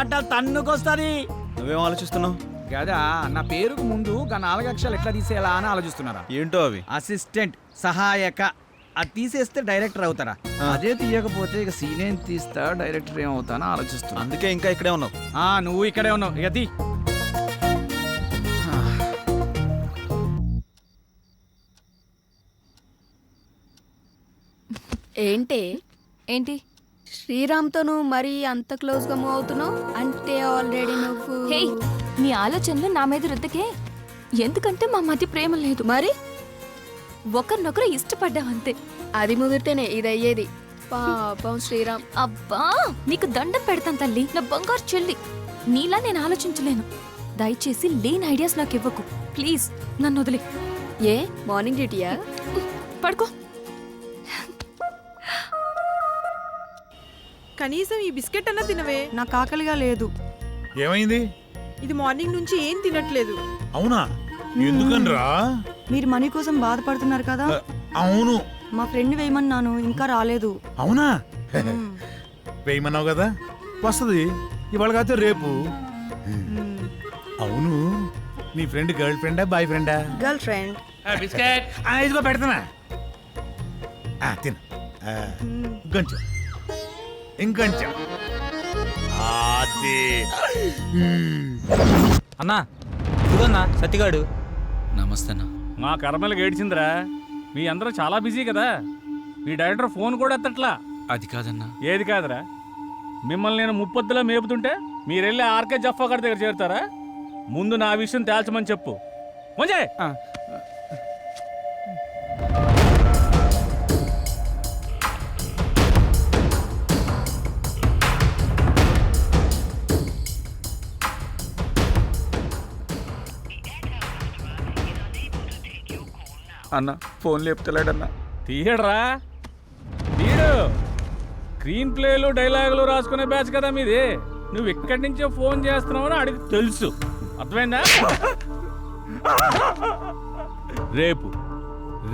కట్టాలి తన్నుకొస్తుంది. నువ్వేం ఆలోచిస్తున్నావు? కదా నా పేరుకు ముందు 4 అక్షరాలు ఎట్లా తీసేయాలా అని ఆలోచిస్తున్నారా? ఏంటో అవి? అసిస్టెంట్, సహాయక. అది తీసేస్తే డైరెక్టర్ అవుతారా? అదే తీయకపోతే ఇక సీన్ ఏం తీస్తా, డైరెక్టర్ ఏం అవుతానో ఆలోచిస్తున్నా. అందుకే ఇంకా ఇక్కడే ఉన్నావు. నువ్వు ఇక్కడే ఉన్నావు. ఇక తీ. ఏంటి శ్రీరామ్తో నువ్వు మరీ అంత క్లోజ్ గా మూవ్ అవుతున్నావు అంటే ఆల్రెడీ నువ్వు హే, నీ ఆలోచనలు నా మీద రుద్దకే. ఎందుకంటే మా మధ్య ప్రేమ లేదు. మరి ఒకరినొకరు ఇష్టపడ్డాం అంతే. అది ముదిరితేనే ఇది అయ్యేది. పాపం శ్రీరామ్. అబ్బా, నీకు దండం పెడతాను తల్లి, నా బంగారు చెల్లి. నీలా నేను ఆలోచించలేను. దయచేసి లేని ఐడియాస్ నాకు ఇవ్వకు ప్లీజ్. నన్ను వదిలే. ఏ మార్నింగ్ డ్యూటీయా? పడుకో. కనీసం ఈ బిస్కెట్ అన్న తినవే. నాకు ఆకలిగా లేదు. ఏమైంది? ఇది మార్నింగ్ నుంచి ఏం తినట్లేదు. అవునా? ఎందుకనరా? మీరు మనీ కోసం బాధపడుతున్నారు కదా. అవును. మా ఫ్రెండ్ వేయమన్నాను, ఇంకా రాలేదు. అవునా? వేయమన్నావు కదా, వస్తుంది ఇవాళ కాదు రేపు. అవును, నీ ఫ్రెండ్ గర్ల్ ఫ్రెండా బాయ్ ఫ్రెండా? Girl friend. బిస్కెట్ ఇదిగో పెడతానా, తిను. ఇంకొంచెం ఇంకొంచెం. అన్నా ఇదిగోన్నా సత్తిగాడు. నమస్తే అన్న. మా కర్మలకు ఏడ్చిందిరా. మీ అందరూ చాలా బిజీ కదా. మీ డైరెక్టర్ ఫోన్ కూడా ఎత్తట్లా. అది కాదన్నా. ఏది కాదురా? మిమ్మల్ని నేను ముప్పొద్దులా మేపుతుంటే మీరెళ్ళి ఆర్కే జఫా గారి దగ్గర చేరుతారా? ముందు నా విషయం తేల్చమని చెప్పు. మంజే అన్న ఫోన్ లేపుతలేడన్నా. తీయడరా, తీయడు. స్క్రీన్ ప్లేలు డైలాగులు రాసుకునే బ్యాచ్ కదా మీది. నువ్వు ఎక్కడి నుంచో ఫోన్ చేస్తున్నావని అడిగి తెలుసు. అర్థమైందా?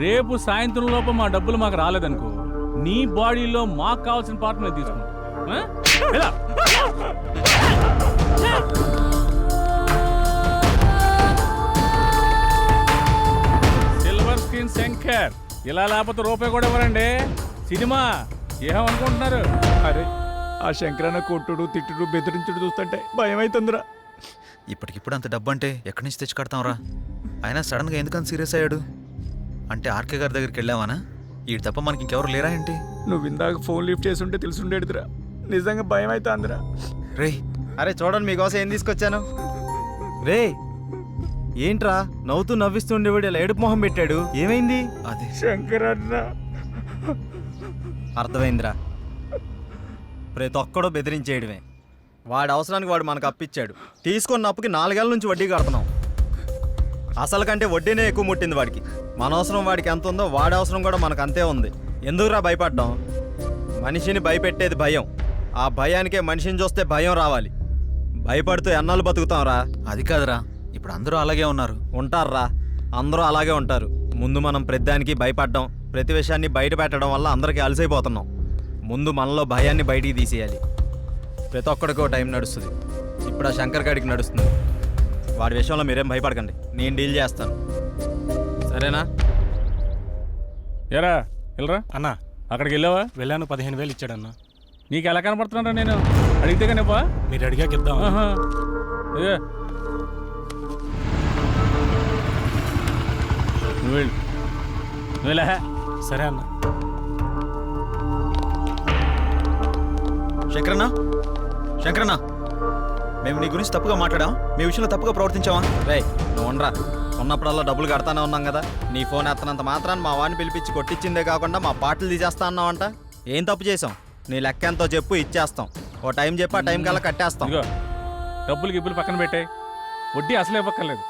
రేపు సాయంత్రం లోపు మా డబ్బులు మాకు రాలేదనుకో, నీ బాడీలో మాకు కావాల్సిన పార్ట్ మేము తీసుకుంటాం. Silver screen Shankar. ఇలా లేకపోతే రూపాయి కూడా ఇవ్వరండి. సినిమా ఏమనుకుంటున్నారు? అరే, ఆ శంకరన్న కొట్టుడు తిట్టుడు బెదిరించుడు చూస్తుంటే భయం అవుతుందిరా. ఇప్పటికిప్పుడు అంత డబ్బు అంటే ఎక్కడి నుంచి తెచ్చి కడతాంరా? అయినా సడన్గా ఎందుకంత సీరియస్ అయ్యాడు? అంటే ఆర్కే గారి దగ్గరికి వెళ్ళావానా? వీడు తప్ప మనకి ఇంకెవరు లేరా ఏంటి? నువ్వు ఇందాక ఫోన్ లిఫ్ట్ చేసి ఉంటే తెలుసుండేదిరా. నిజంగా భయం అవుతుందిరా. రే, అరే చూడండి మీకోసం ఏం తీసుకొచ్చాను. రే ఏంట్రా నవ్వుతూ నవ్విస్తుండేవాడు ఇలా ఏడుపు మొహం పెట్టాడు, ఏమైంది? అది శంకరన్న. అర్థమైందిరా, ప్రతి ఒక్కడో బెదిరించేయడమే. వాడి అవసరానికి వాడు మనకు అప్పిచ్చాడు. తీసుకున్న అప్పుకి 4 ఏళ్ళ నుంచి వడ్డీ కడుతున్నాం. అసలు కంటే వడ్డీనే ఎక్కువ ముట్టింది వాడికి. మన అవసరం వాడికి ఎంత ఉందో వాడి అవసరం కూడా మనకు అంతే ఉంది. ఎందుకురా భయపడ్డాం? మనిషిని భయపెట్టేది భయం. ఆ భయానికే మనిషిని చూస్తే భయం రావాలి. భయపడుతూ ఎన్నాళ్ళు బతుకుతాంరా? అది కాదురా, ఇప్పుడు అందరూ అలాగే ఉన్నారు. ఉంటారా, అందరూ అలాగే ఉంటారు. ముందు మనం ప్రతిదానికి భయపడ్డాం, ప్రతి విషయాన్ని బయట పెట్టడం వల్ల అందరికీ అలసైపోతున్నాం. ముందు మనలో భయాన్ని బయటికి తీసేయాలి. ప్రతి ఒక్కడికో టైం నడుస్తుంది. ఇప్పుడు ఆ శంకర్ గాడికి నడుస్తుంది. వాడి విషయంలో మీరేం భయపడకండి, నేను డీల్ చేస్తాను. సరేనా? ఎరా వెళ్ళరా అన్నా అక్కడికి వెళ్ళావా? వెళ్ళాను, 15,000 ఇచ్చాడన్నా. నీకు ఎలా కనపడుతున్నారా? నేను అడిగితే కనివ్వా? మీరు అడిగాక ఇద్దాం. నువ్వు వెళ్ళు, నువ్వు వెళ్ళా. సరే అన్న. శంకరన్న, మేము నీ గురించి తప్పుగా మాట్లాడాం, మీ విషయంలో తప్పుగా ప్రవర్తించావా? రేయ్ నువ్వు ఉండరా. ఉన్నప్పుడల్లా డబ్బులు కడతానే ఉన్నాం కదా. నీ ఫోన్ ఎత్తనంత మాత్రాన్ని మా వాడిని పిలిపించి కొట్టించిందే కాకుండా మా పాటలు తీసేస్తా అన్నావంట. ఏం తప్పు చేసాం? నీ లెక్క ఎంతో చెప్పు, ఇచ్చేస్తాం. ఓ టైం చెప్పి ఆ టైం కల్లా కట్టేస్తాం. ఇదిగో డబ్బులు గిబ్బులు పక్కన పెట్టే. వడ్డీ అసలు ఇవ్వక్కర్లేదు,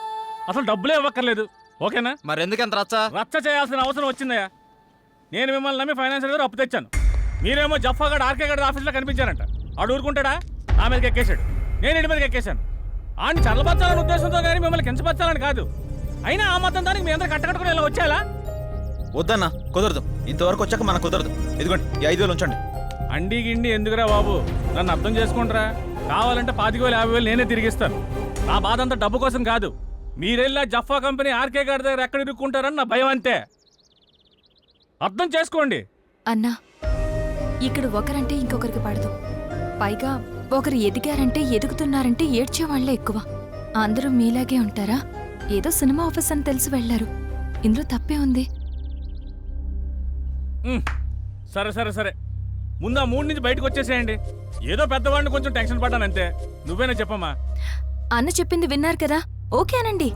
అసలు డబ్బులే ఇవ్వక్కర్లేదు. ఓకేనా? మరి ఎందుకంత రచ్చ చేయాల్సిన అవసరం వచ్చిందయ్యా. నేను మిమ్మల్ని నమ్మి ఫైనాన్షియల్ గారు అప్పు తెచ్చాను. మీరేమో జఫాగడ్ ఆర్కే గడ్ ఆఫీస్లో కనిపించారంట. ఆడు ఊరుకుంటాడా? నా మీదకి ఎక్కేశాడు, నేను ఇంటి మీదకి ఎక్కేశాను. ఆడిని చల్లబచ్చాలనే ఉద్దేశంతో కానీ మిమ్మల్ని కించపరచాలని కాదు. అయినా ఆ మొత్తం దానికి మీ అందరూ కట్టకట్టుకుని ఇలా వచ్చేలా? వద్దన్నా, కుదరదు. ఇంతవరకు వచ్చాక మనకు కుదరదు. ఇదిగోండి, ఈ 5,000 ఉంచండి. అండి గిండి ఎందుకురా బాబు, నన్ను అర్థం చేసుకుంటారా? కావాలంటే 25,000 నేనే తిరిగిస్తాను. నా బాధ అంతా డబ్బు కోసం కాదు. మీరెళ్ళా జఫా కంపెనీ ఆర్కే గారి దగ్గర ఎక్కడ ఇరుక్కుంటారని నా భయం అంతే. అర్థం చేసుకోండి. అన్నా, ఇక్కడ ఒకరంటే ఇంకొకరికి పడదు. పైగా ఒకరు ఎదిగారంటే ఎదుగుతున్నారంటే ఏడ్చేవాళ్లే ఎక్కువ. అందరూ మీలాగే ఉంటారా? ఏదో సినిమా ఆఫీస్ అని తెలిసి వెళ్లారు. ఇందులో తప్పే ఉంది. సరే సరే సరే, ముందు ఆ 3 నుంచి బయటకు వచ్చేసేయండి. ఏదో పెద్దవాడిని కొంచెం టెన్షన్ పడ్డానంతే. నువ్వేనా చెప్పమ్మా? అన్న చెప్పింది విన్నారు కదా, ఓకేనండి.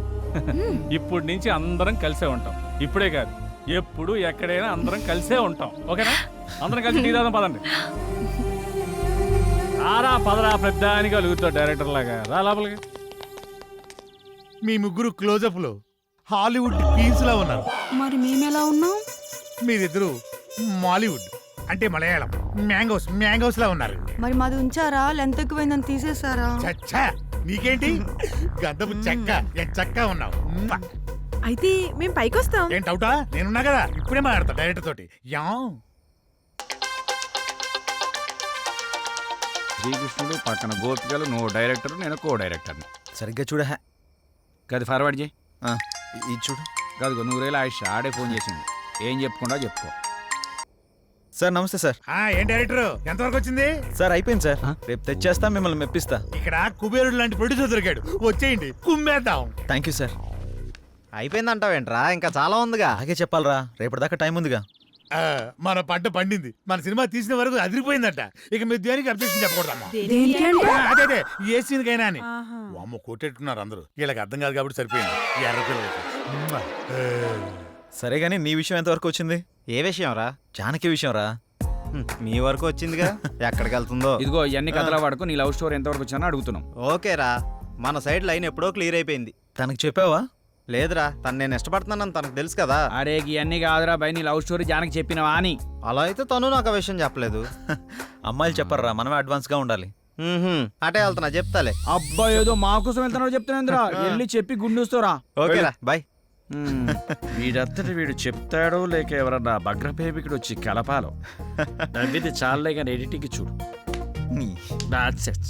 ఇప్పుడు నుంచి అందరం కలిసే ఉంటాం. ఇప్పుడే కాదు, ఎప్పుడు ఎక్కడైనా అందరం కలిసే ఉంటాం. ఓకేనా? అందరం కలిసి టీ తాగుదాం పదండి. రారా పదరా, పెద్దానికి అలుగుతావు డైరెక్టర్ లాగా. రా లోపలికి. మీ ముగ్గురు క్లోజప్ లో హాలీవుడ్ క్వీన్స్ లా ఉన్నారు. మరి మేమెలా ఉన్నాం? మీరిద్దరు మాలీవుడ్ అంటే మలయాళం మ్యాంగోస్ లా ఉన్నారు. మరి మాది ఉంచారా? లెంత్ ఎక్కువైందని తీసేసారా? చచ్చా, నీకేంటి గంధపు చెక్క చక్క ఉన్నావు. అయితే మేము పైకొస్తాం. ఏం డౌటా? నేనున్నా కదా, ఇప్పుడే మాట్లాడతా డైరెక్టర్ తోటి. యా శ్రీకృష్ణుడు పక్కన గోపికలు, నువ్వు డైరెక్టర్, నేను కో డైరెక్టర్ని. సరిగ్గా చూడ. గది ఫార్వర్డ్ చేయి. ఇది చూడు. కాదు, నువ్వు రేలా ఆయుష్ ఆడే ఫోన్ చేసింది. ఏం చెప్పుకుండా చెప్పుకో. సార్ నమస్తే సార్. ఏం డైరెక్టర్, ఎంతవరకు వచ్చింది? సార్ అయిపోయింది సార్. రేపు తెచ్చేస్తా, మిమ్మల్ని మెప్పిస్తా. ఇక్కడ కుబేరుడు లాంటి ప్రొడ్యూసర్ దొరికాడు. వచ్చేయండి, కుమ్మేద్దాం. Thank you sir. అయిపోయిందంటావేంట్రా? ఇంకా చాలా ఉందిగా. అలాగే చెప్పాలరా, రేపటిదాకా టైం ఉందిగా. మన పంట పండింది. మన సినిమా తీసిన వరకు అదిరిపోయిందట. ఇక మీరు దేనికి అబ్జెక్షన్ చెప్పకూడదమ్మా. అదే అదే ఏ సీన్కైనా అని. అమ్మ కొట్టేట్టున్నారు అందరూ. వీళ్ళకి అర్థం కాదు కాబట్టి సరిపోయింది. ఎర్రపిల్లలకి. సరే గానీ నీ విషయం ఎంతవరకు వచ్చింది? ఏ విషయం రా? జానకి విషయం రా. మీ వరకు వచ్చిందిగా. ఎక్కడికి వెళ్తుందో. ఇదిగో ఇవన్నీ కథల వాడుకో. నీ లవ్ స్టోరీ ఎంతవరకు వచ్చానో అడుగుతున్నాం. ఓకేరా, మన సైడ్ లైన్ ఎప్పుడో క్లియర్ అయిపోయింది. తనకు చెప్పావా? లేదురా, తను నేను ఇష్టపడుతున్నానని తనకు తెలుసు కదా. అరే ఇవన్నీ కాదురా బై, నీ లవ్ స్టోరీ జానకి చెప్పినవా అని. అలా అయితే తను నాకు ఆ విషయం చెప్పలేదు. అమ్మాయిలు చెప్పరా, మనమే అడ్వాన్స్ గా ఉండాలి. అటే వెళ్తున్నా, చెప్తాలే. అబ్బా ఏదో మా కోసం వెళ్తున్నాడు చెప్తున్నా. వెళ్ళి చెప్పి గుండూస్తోరా. ఓకేరా, బాయ్. వీడంతటి వీడు చెప్తాడో లేక ఎవరన్నా భగ్రపేపికుడు వచ్చి కలపాలో. నవ్విది చాలే కానీ ఎడిటింగ్ చూడు. That's it.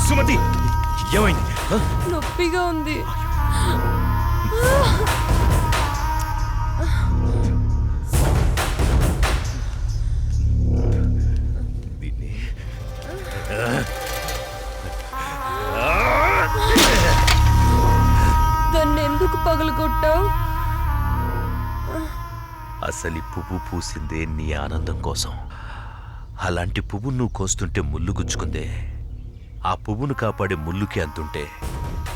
సుమతి, ఏమైంది? నొప్పిగా ఉంది. దాన్ని ఎందుకు పగలగొట్టావు? అసలు పువ్వు పూసిందే నీ ఆనందం కోసం. అలాంటి పువ్వు నువ్వు కోస్తుంటే ముళ్ళు గుచ్చుకుందే. ఆ పువ్వును కాపాడే ముళ్ళుకి అంతుంటే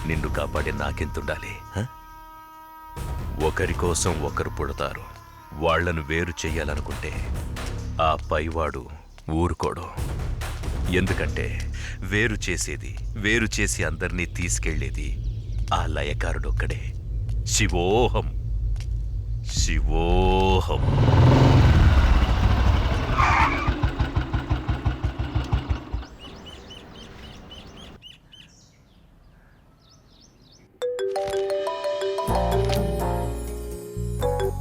నిన్ను కాపాడే నాకెంతుండాలి? ఒకరి కోసం ఒకరు పుడతారు. వాళ్లను వేరు చెయ్యాలనుకుంటే ఆ పైవాడు ఊరుకోడు. ఎందుకంటే వేరు చేసి అందరినీ తీసుకెళ్లేది ఆ లయకారుడొక్కడే. శివోహం శివోహం.